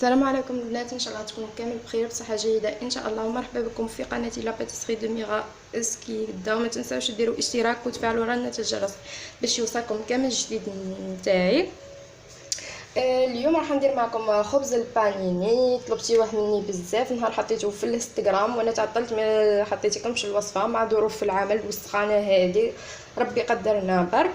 السلام عليكم البنات، ان شاء الله تكونوا كامل بخير بصحه جيده ان شاء الله. ومرحبا بكم في قناتي لا باتيسري دو ميغا اسكي. ما تنساوش ديروا اشتراك وتفعلوا رنه الجرس باش يوصلكم كامل جديد نتاعي. اليوم راح ندير معكم خبز البانيني. طلبتيوه مني بزاف نهار حطيته في الانستغرام وانا تعطلت ما حطيتلكمش الوصفه مع ظروف العمل والسخانه هذه، ربي قدرنا برك.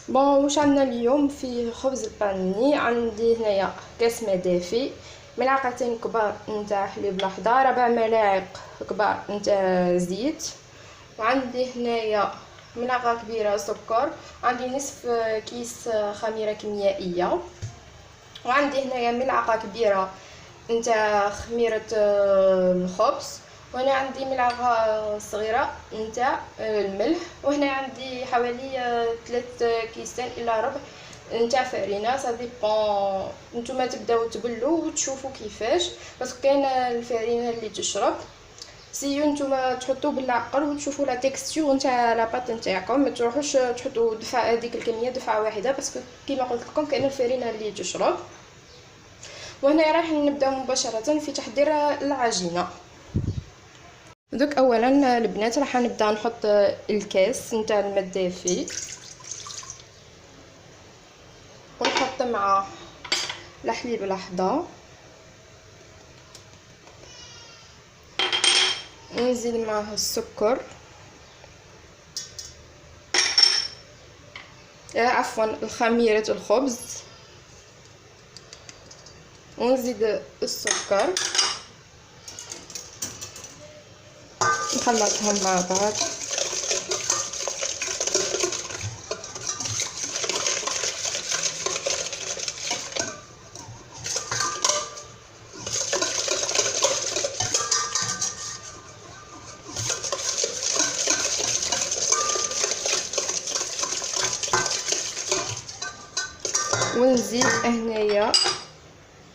بون واش عندنا اليوم في خبز البانيني؟ عندي هنايا كاس ما دافي، ملعقتين كبار نتاع حليب الاحمر، 4 ملاعق كبار نتاع زيت، وعندي هنايا ملعقه كبيره سكر، عندي نصف كيس خميره كيميائيه، وعندي هنايا ملعقه كبيره نتاع خميره الخبز، وهنا عندي ملعقه صغيره نتاع الملح، وهنا عندي حوالي 3 كيسان الى ربع نتاع فرينه. سا ديبون نتوما تبداو تبلوا وتشوفوا كيفاش، بس كاين الفرينه اللي تشرب سيو نتوما تحطوا بالعقل وتشوفوا لا تيكستور نتاع لا بات نتاعكم، ما تروحوش تحطوا دفعه هذيك الكميه دفعه واحده باسكو كيما قلت لكم كاين الفرينه اللي تشرب. وهنا راح نبداو مباشره في تحضير العجينه. دوك اولا البنات راح نبدا نحط الكاس نتاع الماء الدافي ونحط مع الحليب الاحمر ونزيد معه السكر، عفوا الخميره الخبز، ونزيد السكر نخلطهم مع بعض. ونزيد هنايا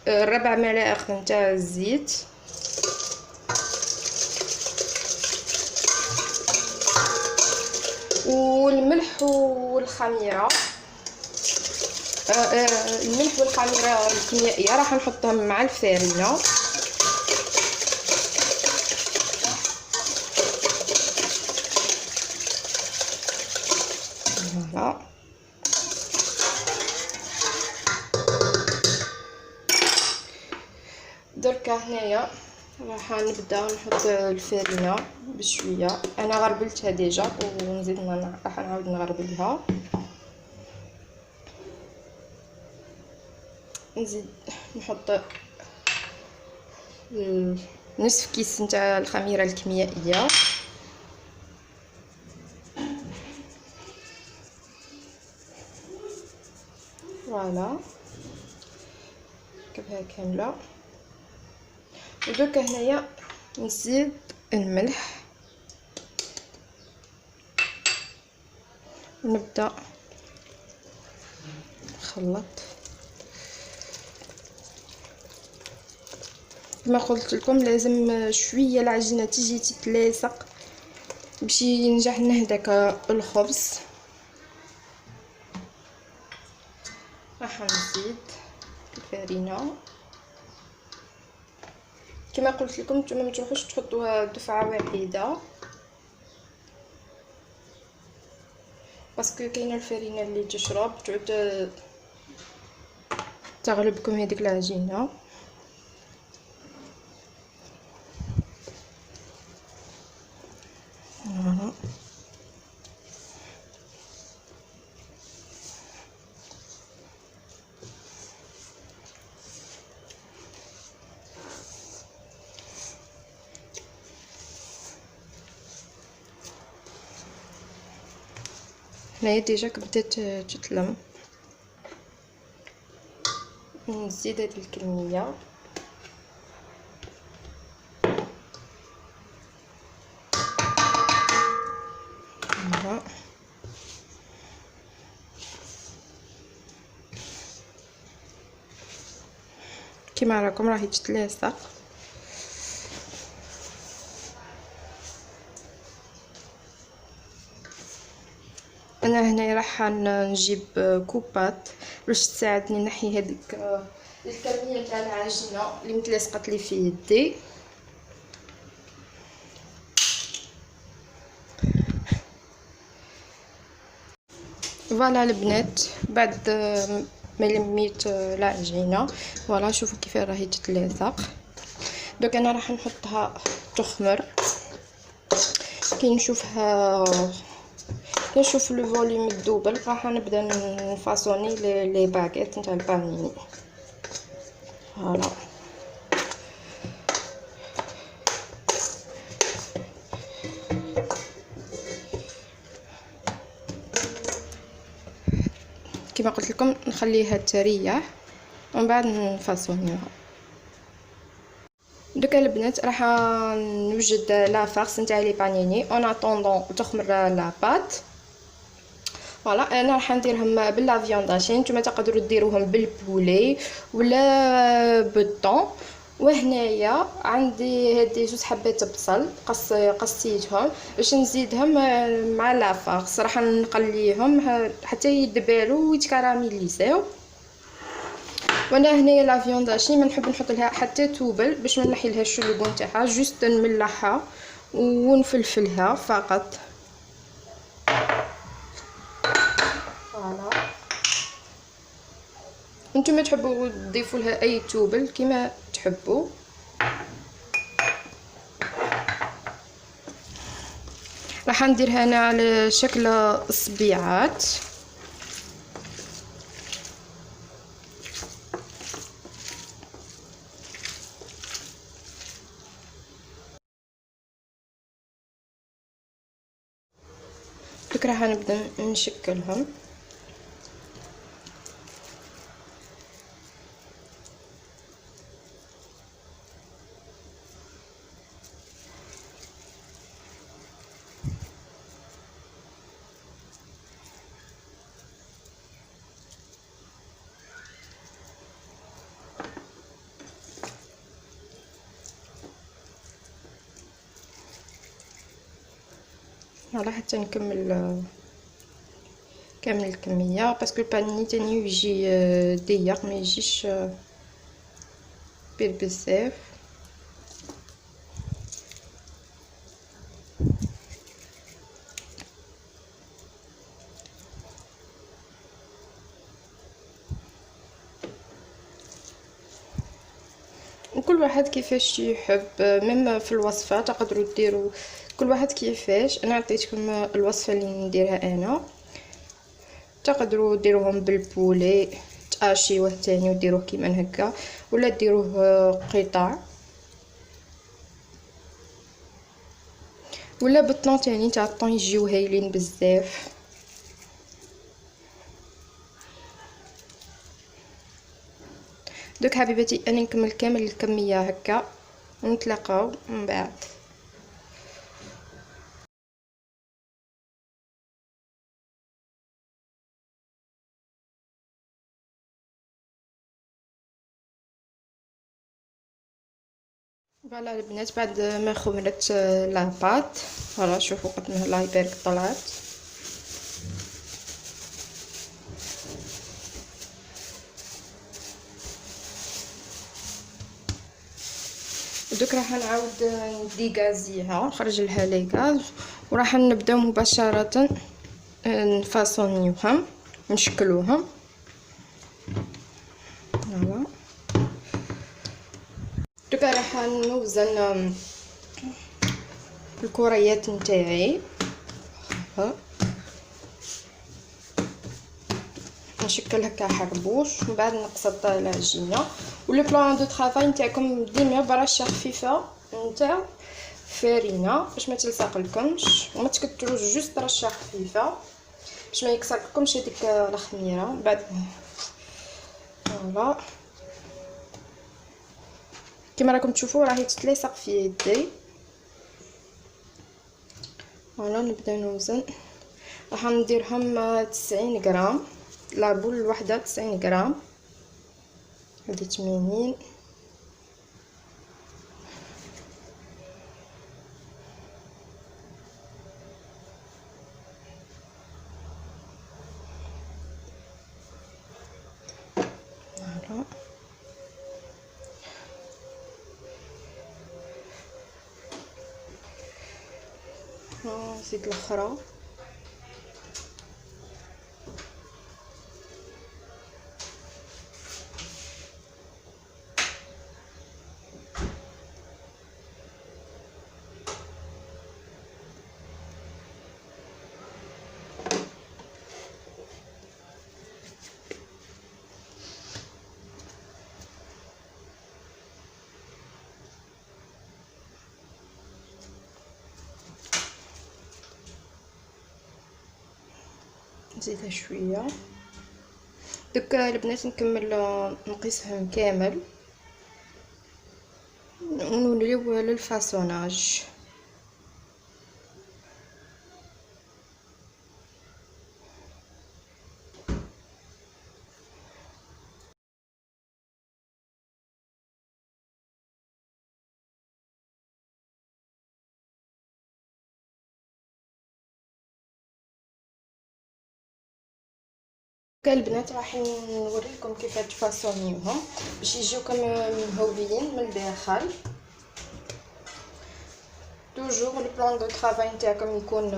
4 ملاعق نتاع الزيت، والملح والخميره. الملح والخميره الكيميائيه راح نحطهم مع الفارينه. فوالا دركا هنايا راح نبدا نحط الفارينه بشويه، انا غربلتها ديجا ونزيد راح نعاود نغربلها. نزيد نحط نصف كيس نتاع الخميره الكيميائيه، فوالا كبها كامله. ودوكا هنايا نزيد الملح ونبدا نخلط. كما قلت لكم لازم شويه العجينه تيجي تتلاصق باش ينجح لنا هداك الخبز. راح نزيد الفارينه كما قلت لكم، نتوما ما تروحوش تحطوها دفعه واحده باسكو كاينه الفارينه اللي تشرب تعود تغلبكم هذيك العجينه. هنايا ديجا بدات تتلم، نزيد هذه الكميه كما راكم راهي تتلاصق. انا هنا راح نجيب كوبات باش تساعدني نحي هذيك الكميه تاع العجينه اللي متلصقت لي في يدي. فوالا البنات، بعد ما لميت العجينه فوالا شوفوا كيف راهي تتلاصق. دوك انا راح نحطها تخمر. كي نشوف لو فوليوم الدوبل راح نبدا نفاصوني لي باغيت نتاع البانيني. فوالا كما قلت لكم نخليها تريح ومن بعد نفاصونيها. دوكا البنات راح نوجد لا فارس نتاع لي بانيني اون اتوندون تخمر لا بات. فوالا انا راح نديرهم بلا فيانداشين، نتوما تقدروا ديروهم بالبولي ولا بالطون. وهنايا عندي هذه جوج حبات بصل قصيتهم باش نزيدهم مع لا فارس. راح نقليهم حتى يدبالوا ويتكراميليزيو. وانا هنايا لا فيانداشي ما نحب نحط لها حتى توبل باش ما نحيلهاش اللون تاعها، جوست نملحها ونفلفلها فقط. فوالا نتوما تحبوا تضيفوا لها اي توبل كيما تحبوا. راح نديرها انا على شكل اصبعات. دوك راح نبدا نشكلهم. فوالا حتى نكمل كامل الكميه باسكو البانيني تاني يجي ضيق ما يجيش كبير بزاف. كل واحد كيفاش يحب، ميم في الوصفه تقدروا ديروا كل واحد كيفاش. انا عطيتكم الوصفه اللي نديرها انا. تقدروا ديروهم بالبولي تاشيوه تاني وديروه كيما هكا ولا ديروه قطع ولا بالطون تاني تاع الطون يجيو هايلين بزاف. دوك حبيباتي انا نكمل كامل الكميه هكا ونتلاقاو من بعد. فوالا البنات بعد ما خمرت لاباط فوالا شوفوا قد ما الله يبارك طلعت. دوك راح نعاود نديغازيها نخرج لها لي غاز وراح نبداو مباشره نفاصونيوهم نشكلوهم. فوالا دوكا راح نوزن الكريات نتاعي. نشكل هكا حربوش من بعد نقصد العجينه. ولو بلان دو طرافاي نتاعكم ديما برشه خفيفه نتاع فرينه باش ما تلصق لكمش وما تكتروش، جوست رشه خفيفه باش ما يكسر لكمش هذيك الخميره من بعد. فوالا كما راكم تشوفوا راهي تتلاصق في يدي. فوالا نبدا نوزن. راح نديرهم 90 غرام، لا بول الوحده 90 غرام، هذه 80. فوالا نزيد الاخرى. نزيدها شويه. دوك البنات نكمل نقيسهم كامل ونوليو للفاسوناج. البنات راح نوريكم كيف تفاصونيوهم باش يجيوكم مهويين من الداخل. توجور البلان دو طرافاي نتاعكم يكون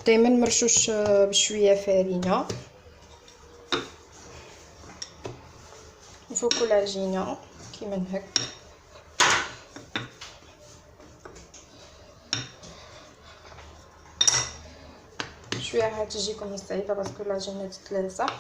دائما مرشوش بشويه فارينه. نفكوا العجينه كيما هك. شويه راح تجيكم صعيبه باسكو العجينه تتلاصق.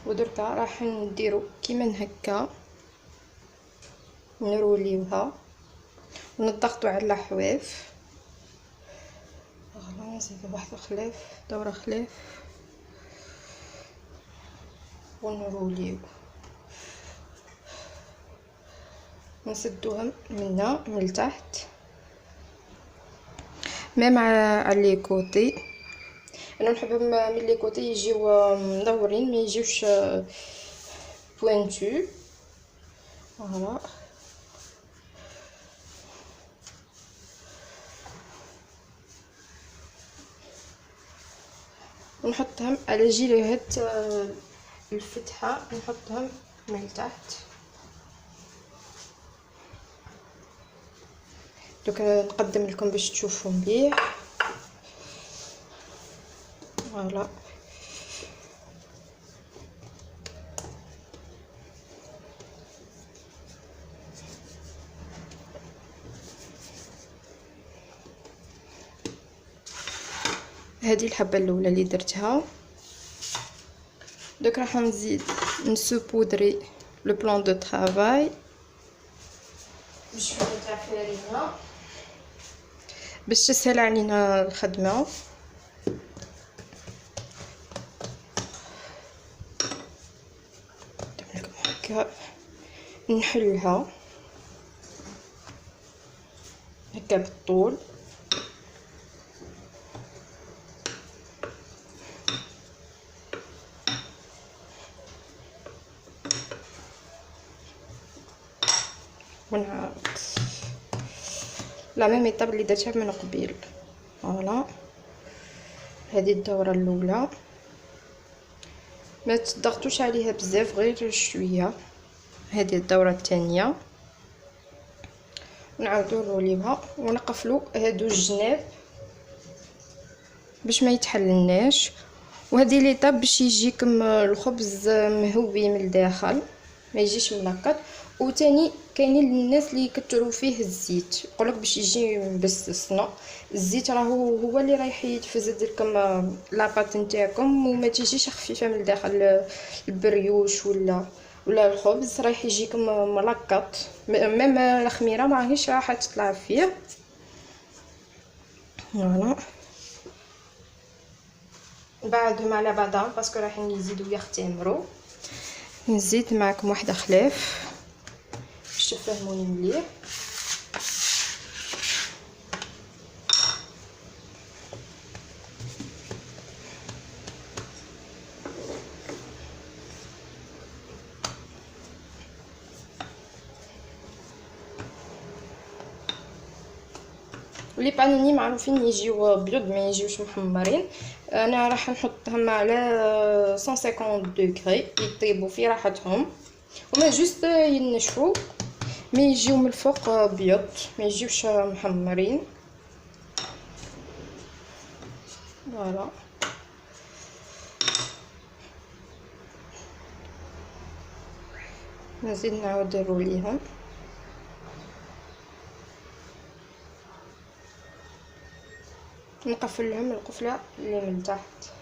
ودركا راح نديرو كيما هكا، نروليوها ونضغطو على الحواف. فوالا نزيدو واحد خلاف، دوره خلاف ونروليو، نسدوهم منا من التحت ميم على لي كوتي. انا نحبهم من لي كوتي يجيو مدورين، ما يجيوش بوينتو. فوالا ونحطهم على جهة الفتحة، نحطهم من التحت. دوك نقدم لكم باش تشوفوا مليح. فوالا هذه الحبه الاولى اللي درتها. دوك راح نزيد نسوبودري لو بلان دو طرافاي بشويه تاع فارينه باش تسهل علينا الخدمه. هكا نحلها هكا بالطول. ونعاود لا ميم ايطاب اللي درتها من قبيل. فوالا هذه الدوره الاولى، ما تضغطوش عليها بزاف غير شويه. هذه الدوره الثانيه نعاودو نروليوها ونقفلو هادو الجناب باش ما يتحللناش. وهذه ليطاب باش يجيكم الخبز مهوي من الداخل ما يجيش ملقط. وثاني كاينين الناس اللي يكثروا فيه الزيت، يقولك باش يجي مبسس. نو، الزيت راهو هو اللي رايح يتفزد لكم لاباط نتاعكم وما تجيش خفيفه من الداخل. البريوش ولا الخبز رايح يجيكم ملقط، ميم الخميره ما راهيش راح تطلع فيه. فوالا بعدهم على بعضهم باسكو راح نزيدو يختمروا. نزيد معكم واحده خلاف باش تفهموني مليح. ولي بانيني معروفين يجيو بيض ما يجيوش محمرين. انا راح نحطهم على 150 دوغري يطيبوا في راحتهم، وما جوست ينشفوا، ما يجيو من الفوق بيض ما يجيوش محمرين. فوالا نزيد نعاود نروليهم. نقفلهم القفله اللي من تحت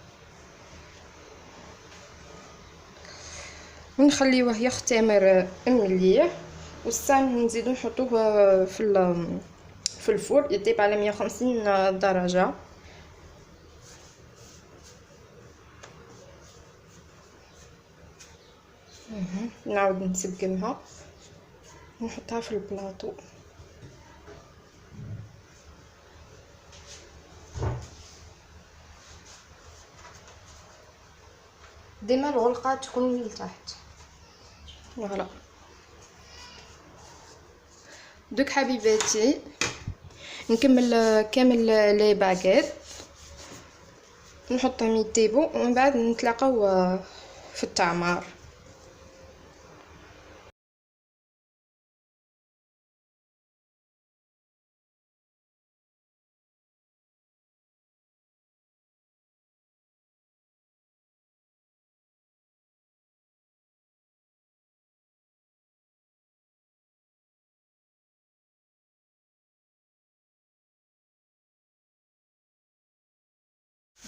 ونخليوه يختمر مليح. والصحن نزيدو نحطوه في الفرن يطيب على 150 درجه. نعاود نسقمها ونحطها في البلاطو. ديما الغلقه تكون من تحت. فوالا دوك حبيباتي نكمل كامل لي باغيت نحطهم يطيبوا ومن بعد نتلاقاو في التعمار.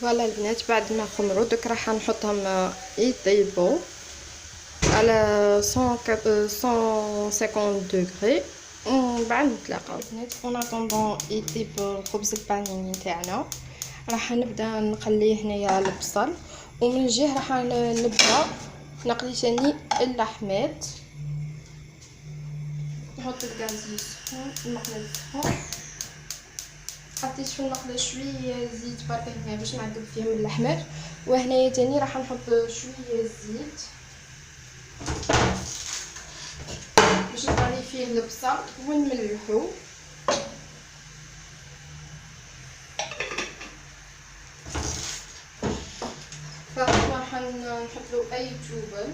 فوالا البنات بعد ما خمروا دوك راح نحطهم يطيبوا على 150 دوغري ومن بعد نتلاقاو. البنات اون اطوندون يطيب الخبز البانيني تاعنا راح نبدا نقلي هنايا البصل، ومن جهه راح نبدا نقلي ثاني اللحمات. نحط الغاز يسخن، المقله تسخن، حطيت في المقله شويه زيت برك هنا باش نعذب فيهم اللحمات. وهنايا تاني راح نحط شويه زيت باش نطلي فيه البصل ونملحو. راح نحطلو اي توبل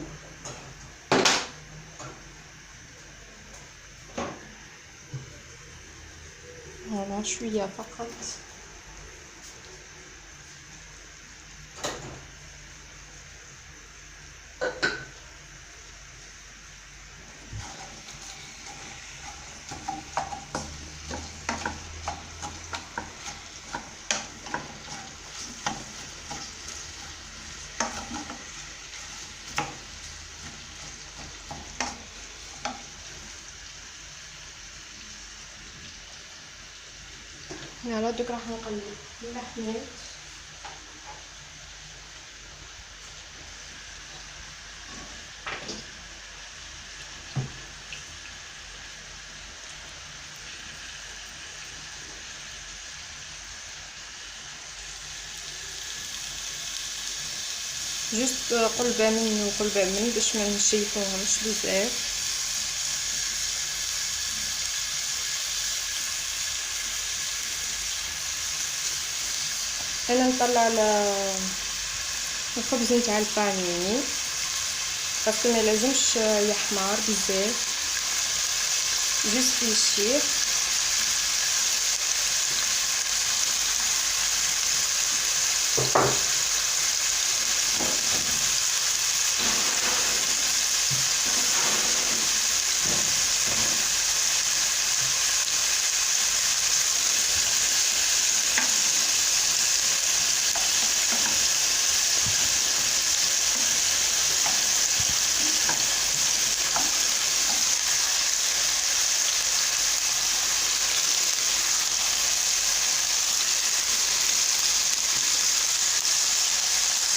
هنا شويه فقط. يلا دوك راح نقلب اللحمات. جوست قلبه من وقلبه من باش ما نشيفوهمش بزاف. انا نطلع الخبز نتاع البانيني باسكو ما لازمش يحمر بزاف، جوست يشير.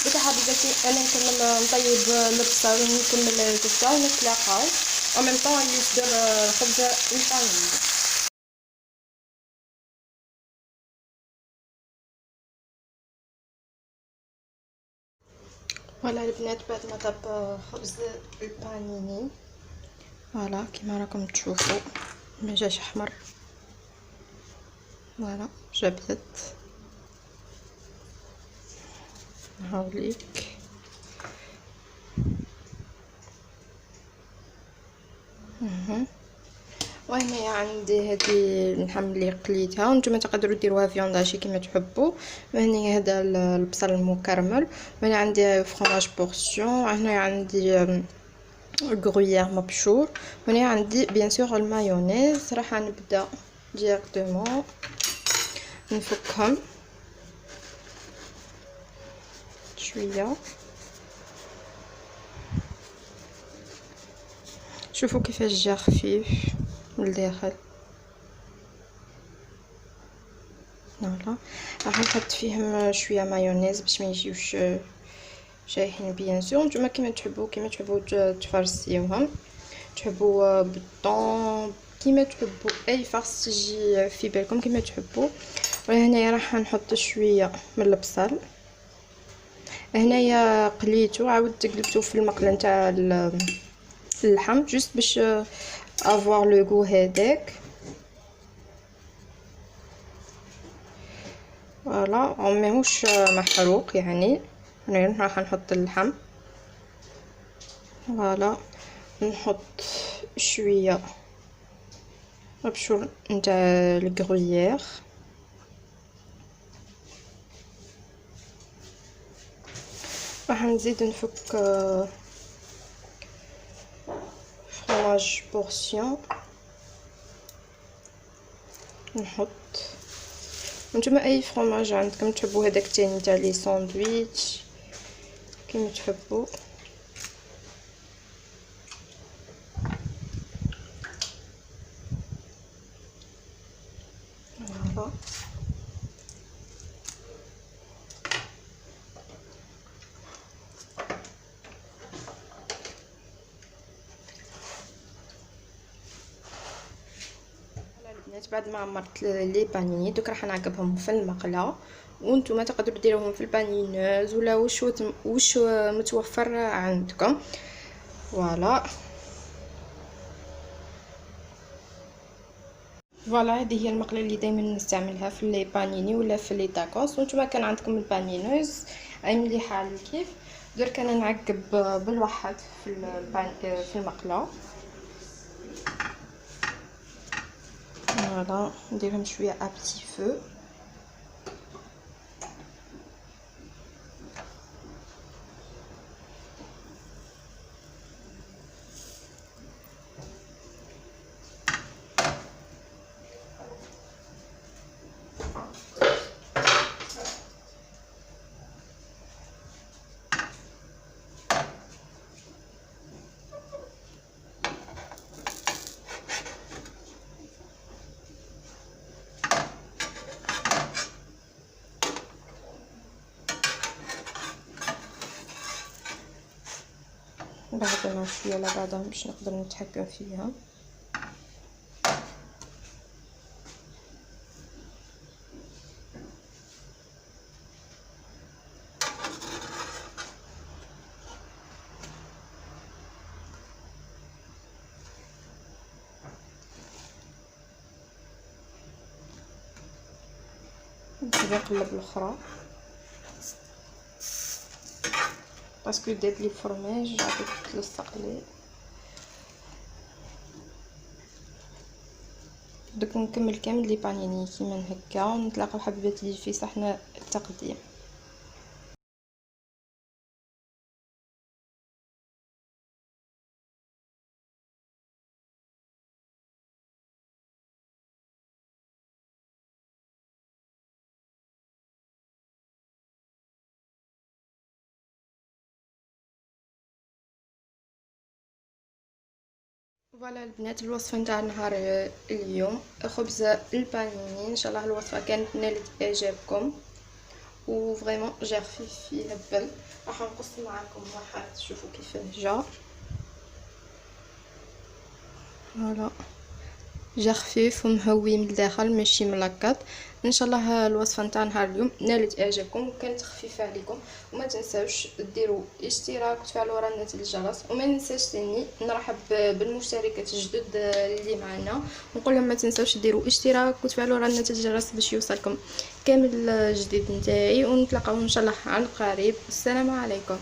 بك حبيبتي انا نكمل نطيب البصل ونكمل الكفته ونتلاقاو او ميم طون ندير الخبز البانيني. فوالا البنات بعد ما طاب خبز البانيني فوالا كيما راكم تشوفوا ما جاش احمر، فوالا جابت هاوليك. وهنايا عندي هذه اللحم اللي قليتها، وانتم تقدروا ديروها فيونداشي كما تحبوا. وهنايا هذا البصل المكرمل، وهنا عندي فرomاج بورسيون، وهنا عندي غرويير مبشور، وهنا عندي بيان سور المايونيز. راح نبدا ديريكتومون نفكهم شويه. شوفوا كيفاش جا خفيف من الداخل. فوالا راح نحط فيهم شويه مايونيز باش ما يجيوش شايحين. بيان سور نتوما كيما تحبوا تفرسيوهم، تحبوا بالطون كيما تحبوا، اي فرص تجي في بالكم كيما تحبوا. وهنايا راح نحط شويه من البصل. هنايا قليته عاودت قلبته في المقله نتاع اللحم جوست باش افوار لو غو هذاك. فوالا ماهوش محروق يعني. هنا راح نحط اللحم. فوالا نحط شويه مبشور نتاع الغرويير. راح نزيد نفك فرomاج بورسيون نحط. نتوما اي فرomاج عندكم تحبوا، هذاك تاني تاع لي ساندويتش كيما تحبوا. فوالا البنات بعد ما عمرت لي بانيني دوك راح نعقبهم في المقله، وانتم تقدروا ديروهم في البانينوز ولا واش متوفر عندكم. فوالا فوالا هذه هي المقله اللي دائما نستعملها في لي بانيني ولا في لي تاكوس. وانتم كان عندكم البانينوز اي مليحه على كيف. درك انا نعقب بالوحد في المقله. فوالا نديرهم شويه ابتي فو. بعد ما شويه لبعضهم باش نقدر نتحكم فيها. نبدا نقلب الاخرى باسكو دات لي الفرماج عاد تلصق لي. دوك نكمل كامل لي بانيني كيما هكا، ونتلاقاو حبيبات لي في صحن التقديم. فوالا البنات الوصفه نتاع نهار اليوم خبز البانيني. ان شاء الله الوصفه كانت نالت اعجابكم وفريمون جا خفيف فيه هبل. راح نقص معكم واحد تشوفوا كيفاه جا. فوالا جا خفيف ومهوي من الداخل ماشي ملقط. ان شاء الله الوصفه نتاع نهار اليوم نالت اعجابكم وكانت خفيفه عليكم. وما تنساوش ديروا اشتراك وتفعلوا رنة الجرس. وما ننساش ثاني نرحب بالمشتركات الجدد اللي معنا، ونقول لهم ما تنساوش ديروا اشتراك وتفعلوا رنة الجرس باش يوصلكم كامل جديد نتاعي. ونتلاقاو ان شاء الله عن قريب. السلام عليكم.